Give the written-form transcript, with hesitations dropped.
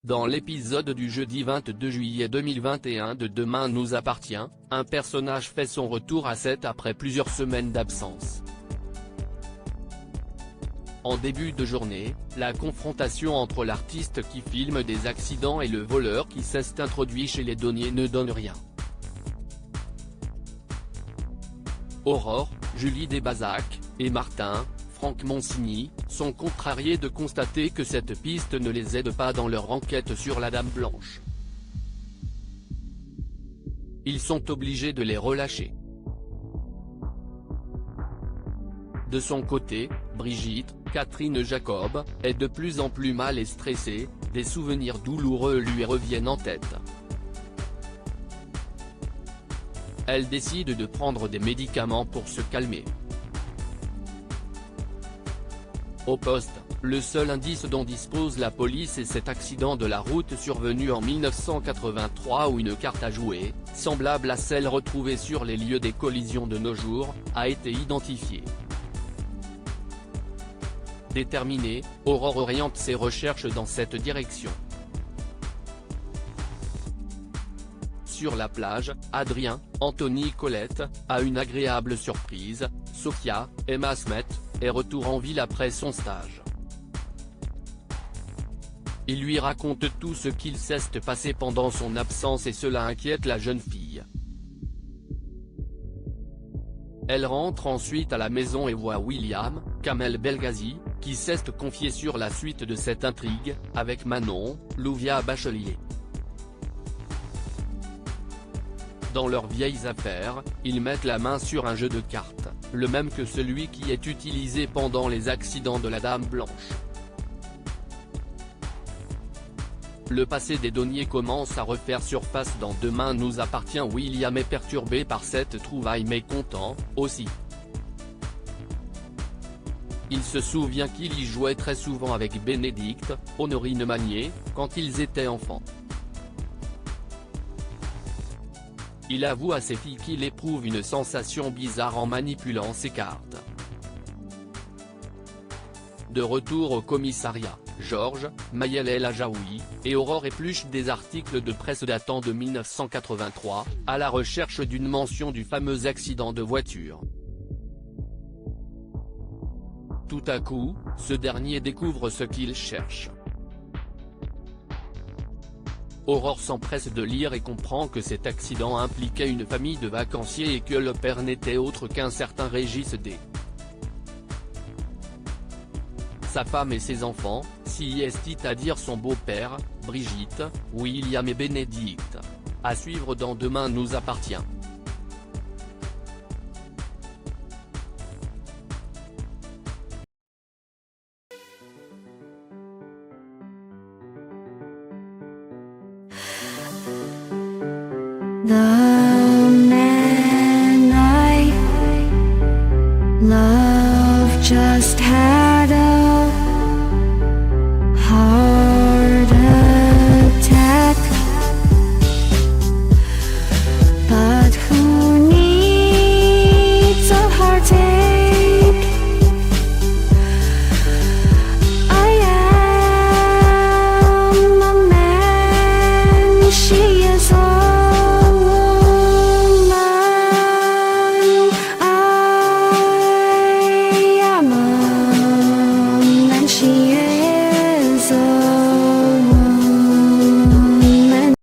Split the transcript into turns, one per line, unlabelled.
Dans l'épisode du jeudi 22 juillet 2021 de Demain nous appartient, un personnage fait son retour à 7 après plusieurs semaines d'absence. En début de journée, la confrontation entre l'artiste qui filme des accidents et le voleur qui s'est introduit chez les douaniers ne donne rien. Aurore, Julie Desbazac, et Martin, Franck Monsigny, sont contrariés de constater que cette piste ne les aide pas dans leur enquête sur la Dame Blanche. Ils sont obligés de les relâcher. De son côté, Brigitte, Catherine Jacob, est de plus en plus mal et stressée, des souvenirs douloureux lui reviennent en tête. Elle décide de prendre des médicaments pour se calmer. Au poste, le seul indice dont dispose la police est cet accident de la route survenu en 1983 où une carte à jouer, semblable à celle retrouvée sur les lieux des collisions de nos jours, a été identifiée. Déterminée, Aurore oriente ses recherches dans cette direction. Sur la plage, Adrien, Anthony Colette, a une agréable surprise, Sophia, Emma Smet, est retour en ville après son stage. Il lui raconte tout ce qu'il s'est passé pendant son absence et cela inquiète la jeune fille. Elle rentre ensuite à la maison et voit William, Kamel Belghazi, qui s'est confié sur la suite de cette intrigue, avec Manon, Louvia Bachelier. Dans leurs vieilles affaires, ils mettent la main sur un jeu de cartes, le même que celui qui est utilisé pendant les accidents de la Dame Blanche. Le passé des douaniers commence à refaire surface dans Demain nous appartient. William est perturbé par cette trouvaille mais content, aussi. Il se souvient qu'il y jouait très souvent avec Bénédicte, Honorine Magnier, quand ils étaient enfants. Il avoue à ses filles qu'il éprouve une sensation bizarre en manipulant ses cartes. De retour au commissariat, Georges, Maëlle El Ajaoui, et Aurore épluchent des articles de presse datant de 1983, à la recherche d'une mention du fameux accident de voiture. Tout à coup, ce dernier découvre ce qu'il cherche. Aurore s'empresse de lire et comprend que cet accident impliquait une famille de vacanciers et que le père n'était autre qu'un certain Régis D. Sa femme et ses enfants, c'est-à-dire son beau-père, Brigitte, William et Bénédicte. À suivre dans Demain nous appartient.
The man I love just had